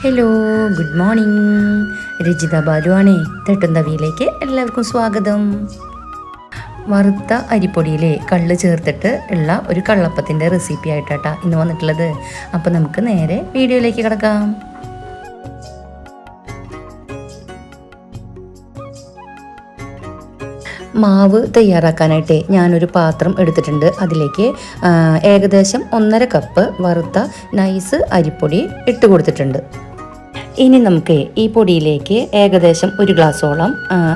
Hello, good morning. Rajitha ബാലുവാണേ. തട്ടുന്തവിയിലേക്ക് എല്ലാവർക്കും സ്വാഗതം. വറുത്ത അരിപ്പൊടിയിലെ കള്ള് ചേർത്തിട്ട് ഉള്ള ഒരു കള്ളപ്പത്തിൻ്റെ റെസിപ്പി ആയിട്ടാണ് ഇന്ന് വന്നിട്ടുള്ളത്. അപ്പോൾ നമുക്ക് നേരെ വീഡിയോയിലേക്ക് കിടക്കാം. മാവ് തയ്യാറാക്കാനായിട്ട് ഞാനൊരു പാത്രം എടുത്തിട്ടുണ്ട്. അതിലേക്ക് ഏകദേശം 1.5 കപ്പ് വറുത്ത നൈസ് അരിപ്പൊടി ഇട്ട് കൊടുത്തിട്ടുണ്ട്. ഇനി നമുക്ക് ഈ പൊടിയിലേക്ക് ഏകദേശം 1 ഗ്ലാസോളം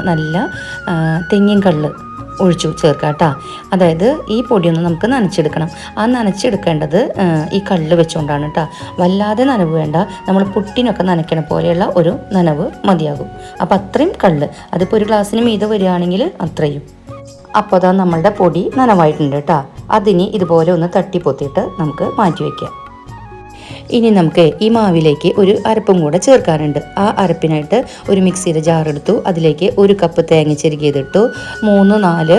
നല്ല തെങ്ങിൻ കള്ള് ഒഴിച്ചു ചേർക്കാം കേട്ടോ. അതായത് ഈ പൊടിയൊന്ന് നമുക്ക് നനച്ചെടുക്കണം. ആ നനച്ചെടുക്കേണ്ടത് ഈ കള്ള് വെച്ചുകൊണ്ടാണ് കേട്ടോ. വല്ലാതെ നനവ് വേണ്ട, നമ്മൾ പുട്ടിനൊക്കെ നനയ്ക്കണ പോലെയുള്ള ഒരു നനവ് മതിയാകും. അപ്പോൾ അത്രയും കള്ള്, അതിപ്പോൾ 1 ഗ്ലാസ്സിന് മീതെ വരികയാണെങ്കിൽ അത്രയും. അപ്പോൾ അതാ നമ്മളുടെ പൊടി നനവായിട്ടുണ്ട് കേട്ടോ. അതിനി ഇതുപോലെ ഒന്ന് തട്ടിപ്പൊത്തിയിട്ട് നമുക്ക് മാറ്റി വയ്ക്കാം. ഇനി നമുക്ക് ഈ മാവിലേക്ക് ഒരു അരപ്പും കൂടെ ചേർക്കാനുണ്ട്. ആ അരപ്പിനായിട്ട് ഒരു മിക്സിയുടെ ജാറെടുത്തു. അതിലേക്ക് 1 കപ്പ് തേങ്ങ ചെരുകിയതിട്ടു. 3-4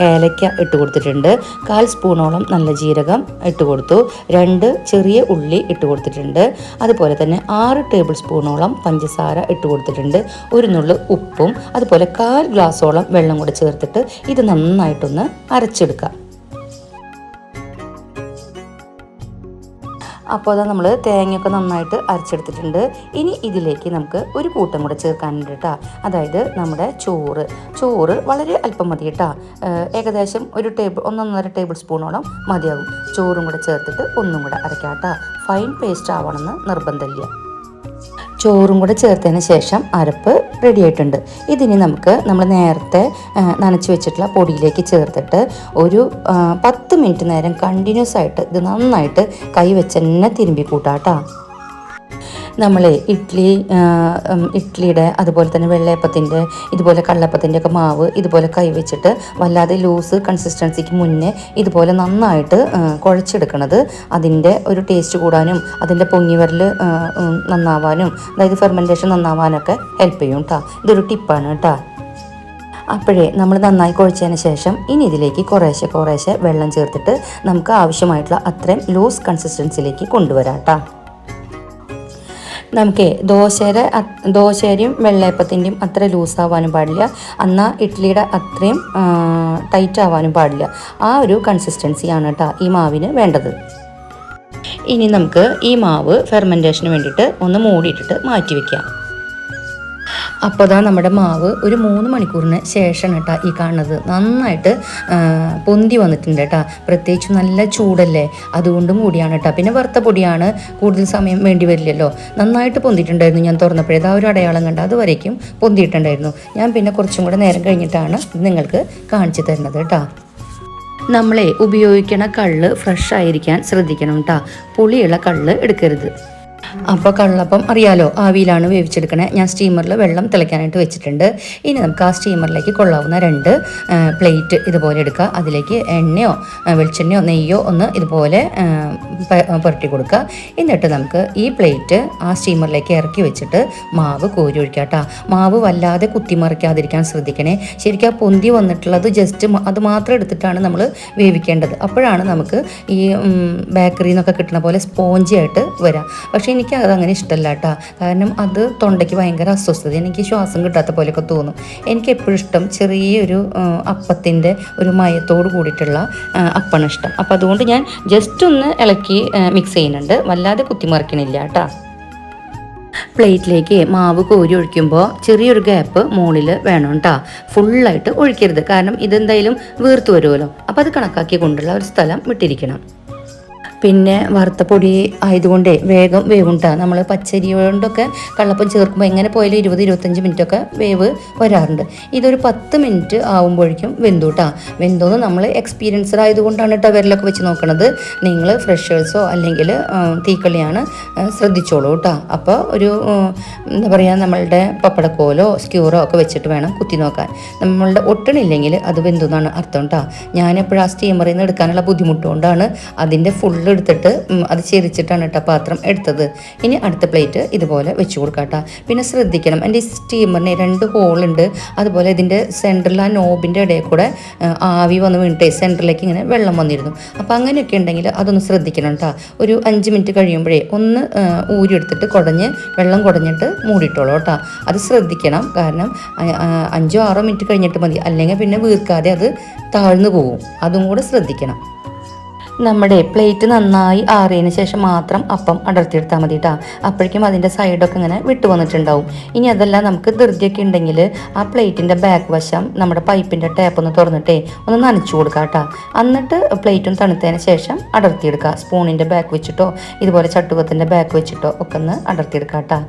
ഏലക്ക ഇട്ട് കൊടുത്തിട്ടുണ്ട്. 1/4 സ്പൂണോളം നല്ല ജീരകം ഇട്ട് കൊടുത്തു. 2 ചെറിയ ഉള്ളി ഇട്ട് കൊടുത്തിട്ടുണ്ട്. അതുപോലെ തന്നെ 6 ടേബിൾ സ്പൂണോളം പഞ്ചസാര ഇട്ട് കൊടുത്തിട്ടുണ്ട്. 1 നുള്ളു ഉപ്പും അതുപോലെ 1/4 ഗ്ലാസോളം വെള്ളം കൂടെ ചേർത്തിട്ട് ഇത് നന്നായിട്ടൊന്ന് അരച്ചെടുക്കാം. അപ്പോൾ അത് നമ്മൾ തേങ്ങയൊക്കെ നന്നായിട്ട് അരച്ചെടുത്തിട്ടുണ്ട്. ഇനി ഇതിലേക്ക് നമുക്ക് ഒരു കൂട്ടം കൂടെ ചേർക്കാനുണ്ട് കേട്ടോ. അതായത് നമ്മുടെ ചോറ് വളരെ അല്പം മതി കേട്ടോ. ഏകദേശം 1.5 ടേബിൾ സ്പൂണോളം മതിയാകും. ചോറും കൂടെ ചേർത്തിട്ട് ഒന്നും കൂടെ അരക്കാം കേട്ടോ. ഫൈൻ പേസ്റ്റ് ആവണമെന്ന് നിർബന്ധമില്ല. ചോറും കൂടെ ചേർത്തതിന് ശേഷം അരപ്പ് റെഡി ആയിട്ടുണ്ട്. ഇതിനി നമ്മൾ നേരത്തെ നനച്ച് വെച്ചിട്ടുള്ള പൊടിയിലേക്ക് ചേർത്തിട്ട് ഒരു 10 മിനിറ്റ് നേരം കണ്ടിന്യൂസ് ആയിട്ട് ഇത് നന്നായിട്ട് കൈ വെച്ച് തന്നെ തിരുമ്പി കൂട്ടാം കേട്ടോ. നമ്മൾ ഇഡ്ഡലിയുടെ അതുപോലെ തന്നെ വെള്ളയപ്പത്തിൻ്റെ ഇതുപോലെ കള്ളപ്പത്തിൻ്റെ ഒക്കെ മാവ് ഇതുപോലെ കൈവച്ചിട്ട് വല്ലാതെ ലൂസ് കൺസിസ്റ്റൻസിക്ക് മുന്നേ ഇതുപോലെ നന്നായിട്ട് കുഴച്ചെടുക്കണത് അതിൻ്റെ ഒരു ടേസ്റ്റ് കൂടാനും അതിൻ്റെ പൊങ്ങിവരൽ നന്നാവാനും അതായത് ഫെർമെൻറ്റേഷൻ നന്നാവാനൊക്കെ ഹെൽപ്പ് ചെയ്യും കേട്ടോ. ഇതൊരു ടിപ്പാണ് കേട്ടോ. അപ്പോഴേ നമ്മൾ നന്നായി കുഴച്ചതിന് ശേഷം ഇനി ഇതിലേക്ക് കുറേശ്ശെ വെള്ളം ചേർത്തിട്ട് നമുക്ക് ആവശ്യമായിട്ടുള്ള അത്രയും ലൂസ് കൺസിസ്റ്റൻസിയിലേക്ക് കൊണ്ടുവരാം കേട്ടോ. നമുക്ക് ദോശയുടെയും വെള്ളയപ്പത്തിൻ്റെയും അത്ര ലൂസാവാനും പാടില്ല, എന്നാൽ ഇഡ്ഡലിയുടെ അത്രയും ടൈറ്റ് ആവാനും പാടില്ല. ആ ഒരു കൺസിസ്റ്റൻസിയാണ് കേട്ടോ ഈ മാവിന് വേണ്ടത്. ഇനി നമുക്ക് ഈ മാവ് ഫെർമെൻറ്റേഷന് വേണ്ടിയിട്ട് ഒന്ന് മൂടിയിട്ടിട്ട് മാറ്റി വയ്ക്കാം. അപ്പോൾ അതാ നമ്മുടെ മാവ് ഒരു 3 മണിക്കൂറിന് ശേഷം കേട്ടോ ഈ കാണുന്നത് നന്നായിട്ട് പൊന്തി വന്നിട്ടുണ്ട് കേട്ടോ. പ്രത്യേകിച്ച് നല്ല ചൂടല്ലേ, അതുകൊണ്ടും കൂടിയാണ് കേട്ടോ. പിന്നെ വറുത്ത പൊടിയാണ്, കൂടുതൽ സമയം വേണ്ടി വരില്ലല്ലോ. നന്നായിട്ട് പൊന്തിയിട്ടുണ്ടായിരുന്നു. ഞാൻ തുറന്നപ്പോഴേ ആ ഒരു അടയാളം കണ്ട് അതുവരേക്കും പൊന്തിയിട്ടുണ്ടായിരുന്നു. ഞാൻ പിന്നെ കുറച്ചും കൂടെ നേരം കഴിഞ്ഞിട്ടാണ് നിങ്ങൾക്ക് കാണിച്ചു തരുന്നത് കേട്ടോ. നമ്മളെ ഉപയോഗിക്കണ കള്ള് ഫ്രഷ് ആയിരിക്കാൻ ശ്രദ്ധിക്കണം കേട്ടോ. പുളിയുള്ള കള്ള് എടുക്കരുത്. അപ്പോൾ കള്ളപ്പം അറിയാലോ, ആവിയിലാണ് വേവിച്ചെടുക്കണേ. ഞാൻ സ്റ്റീമറിൽ വെള്ളം തിളയ്ക്കാനായിട്ട് വെച്ചിട്ടുണ്ട്. ഇനി നമുക്ക് ആ സ്റ്റീമറിലേക്ക് കൊള്ളാവുന്ന 2 പ്ലേറ്റ് ഇതുപോലെ എടുക്കുക. അതിലേക്ക് എണ്ണയോ വെളിച്ചെണ്ണയോ നെയ്യോ ഒന്ന് ഇതുപോലെ പുരട്ടി കൊടുക്കുക. എന്നിട്ട് നമുക്ക് ഈ പ്ലേറ്റ് ആ സ്റ്റീമറിലേക്ക് ഇറക്കി വെച്ചിട്ട് മാവ് കോരി ഒഴിക്കുക കേട്ടോ. മാവ് വല്ലാതെ കുത്തിമറിക്കാതിരിക്കാൻ ശ്രദ്ധിക്കണേ. ശരിക്കും ആ പൊന്തി വന്നിട്ടുള്ളത് ജസ്റ്റ് അത് മാത്രം എടുത്തിട്ടാണ് നമ്മൾ വേവിക്കേണ്ടത്. അപ്പോഴാണ് നമുക്ക് ഈ ബേക്കറിയിൽ നിന്നൊക്കെ കിട്ടുന്ന പോലെ സ്പോഞ്ചി ആയിട്ട് വരാം. പക്ഷേ എനിക്ക് അതങ്ങനെ ഇഷ്ടമല്ല കേട്ടോ. കാരണം അത് തൊണ്ടയ്ക്ക് ഭയങ്കര അസ്വസ്ഥത, എനിക്ക് ശ്വാസം കിട്ടാത്ത പോലെയൊക്കെ തോന്നും. എനിക്ക് എപ്പോഴും ഇഷ്ടം ചെറിയൊരു അപ്പത്തിൻ്റെ ഒരു മയത്തോട് കൂടിയിട്ടുള്ള അപ്പാണ് ഇഷ്ടം. അപ്പോൾ അതുകൊണ്ട് ഞാൻ ജസ്റ്റ് ഒന്ന് ഇളക്കി മിക്സ് ചെയ്യുന്നുണ്ട്, വല്ലാതെ കുത്തിമറിക്കണില്ല കേട്ടോ. പ്ലേറ്റിലേക്ക് മാവ് കോരി ഒഴിക്കുമ്പോൾ ചെറിയൊരു ഗ്യാപ്പ് മുകളിൽ വേണം കേട്ടോ. ഫുള്ളായിട്ട് ഒഴിക്കരുത്, കാരണം ഇതെന്തായാലും വീർത്ത് വരുമല്ലോ. അപ്പോൾ അത് കണക്കാക്കി കൊണ്ടുള്ള ഒരു സ്ഥലം വിട്ടിരിക്കണം. പിന്നെ വറുത്ത പൊടി ആയതുകൊണ്ട് വേഗം വേവുണ്ടാകും. നമ്മൾ പച്ചരി കൊണ്ടൊക്കെ കള്ളപ്പം ചേർക്കുമ്പോൾ എങ്ങനെ പോയാലും 20-25 മിനിറ്റൊക്കെ വേവ് വരാറുണ്ട്. ഇതൊരു 10 മിനിറ്റ് ആകുമ്പോഴേക്കും വെന്തു കേട്ടോ. വെന്തോന്ന് നമ്മൾ എക്സ്പീരിയൻസ്ഡ് ആയതുകൊണ്ടാണ് കേട്ടോ വിരലൊക്കെ വെച്ച് നോക്കണത്. നിങ്ങൾ ഫ്രഷേഴ്സോ അല്ലെങ്കിൽ തീക്കളിയാണ് ശ്രദ്ധിച്ചോളൂ കേട്ടോ. അപ്പോൾ ഒരു എന്താ പറയുക, നമ്മളുടെ പപ്പടക്കോലോ സ്ക്യൂറോ ഒക്കെ വെച്ചിട്ട് വേണം കുത്തി നോക്കാൻ. നമ്മളുടെ ഒട്ടണില്ലെങ്കിൽ അത് വെന്തു എന്നാണ് അർത്ഥം കേട്ടോ. ഞാനെപ്പോഴും ആ സ്റ്റീമറിൽ നിന്ന് എടുക്കാനുള്ള ബുദ്ധിമുട്ടുകൊണ്ടാണ് അതിൻ്റെ ഫുള്ള് എടുത്തിട്ട് അത് ചെരിച്ചിട്ടാണ് കേട്ടോ പാത്രം എടുത്തത്. ഇനി അടുത്ത പ്ലേറ്റ് ഇതുപോലെ വെച്ച് കൊടുക്കാം കേട്ടോ. പിന്നെ ശ്രദ്ധിക്കണം, എൻ്റെ ഈ സ്റ്റീമറിന് 2 ഹോളുണ്ട്. അതുപോലെ ഇതിൻ്റെ സെൻറ്ററിൽ ആ നോബിൻ്റെ ഇടയിൽ കൂടെ ആവി വന്ന് വീണിട്ടേ സെൻറ്ററിലേക്ക് ഇങ്ങനെ വെള്ളം വന്നിരുന്നു. അപ്പോൾ അങ്ങനെയൊക്കെ ഉണ്ടെങ്കിൽ അതൊന്ന് ശ്രദ്ധിക്കണം കേട്ടോ. ഒരു 5 മിനിറ്റ് കഴിയുമ്പോഴേ ഒന്ന് ഊരിയെടുത്തിട്ട് വെള്ളം കുടഞ്ഞിട്ട് മൂടിയിട്ടോളൂ കേട്ടോ. അത് ശ്രദ്ധിക്കണം, കാരണം 5-6 മിനിറ്റ് കഴിഞ്ഞിട്ട് മതി, അല്ലെങ്കിൽ പിന്നെ വീർക്കാതെ അത് താഴ്ന്നു പോകും. അതും കൂടെ ശ്രദ്ധിക്കണം. നമ്മുടെ പ്ലേറ്റ് നന്നായി ആറിയതിന് ശേഷം മാത്രം അപ്പം അടർത്തിയെടുത്താൽ മതി കേട്ടോ. അപ്പോഴേക്കും അതിൻ്റെ സൈഡൊക്കെ ഇങ്ങനെ വിട്ടു വന്നിട്ടുണ്ടാവും. ഇനി അതല്ല നമുക്ക് ധൃതിയൊക്കെ ഉണ്ടെങ്കിൽ ആ പ്ലേറ്റിൻ്റെ ബാക്ക് വശം നമ്മുടെ പൈപ്പിൻ്റെ ടാപ്പ് ഒന്ന് തുറന്നിട്ടേ ഒന്ന് നനച്ചു കൊടുക്കുക കേട്ടോ. എന്നിട്ട് പ്ലേറ്റും തണുത്തതിന് ശേഷം അടർത്തിയെടുക്കുക. സ്പൂണിൻ്റെ ബാക്ക് വെച്ചിട്ടോ ഇതുപോലെ ചട്ടുകത്തിൻ്റെ ബാക്ക് വെച്ചിട്ടോ ഒക്കെ ഒന്ന് അടർത്തിയെടുക്കുക കേട്ടോ.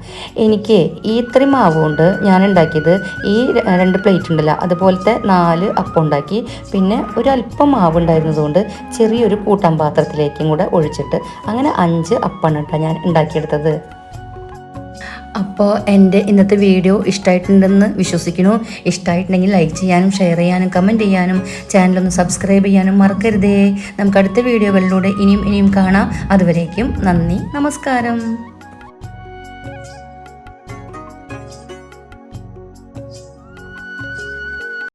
എനിക്ക് ഈ ഇത്രയും മാവ് കൊണ്ട് ഞാൻ ഉണ്ടാക്കിയത് ഈ 2 പ്ലേറ്റ് ഉണ്ടല്ലോ അതുപോലത്തെ 4 അപ്പം ഉണ്ടാക്കി. പിന്നെ ഒരല്പം മാവ് ഉണ്ടായിരുന്നതുകൊണ്ട് ചെറിയൊരു കൂട്ടാൻ പാത്രത്തിലേക്കും കൂടെ ഒഴിച്ചിട്ട് അങ്ങനെ 5 അപ്പമാണ് കേട്ടോ ഞാൻ ഉണ്ടാക്കിയെടുത്തത്. അപ്പോൾ എൻ്റെ ഇന്നത്തെ വീഡിയോ ഇഷ്ടമായിട്ടുണ്ടെന്ന് വിശ്വസിക്കുന്നു. ഇഷ്ടമായിട്ടുണ്ടെങ്കിൽ ലൈക്ക് ചെയ്യാനും ഷെയർ ചെയ്യാനും കമൻറ്റ് ചെയ്യാനും ചാനലൊന്ന് സബ്സ്ക്രൈബ് ചെയ്യാനും മറക്കരുതേ. നമുക്ക് അടുത്ത വീഡിയോകളിലൂടെ ഇനിയും കാണാം. അതുവരേക്കും നന്ദി, നമസ്കാരം.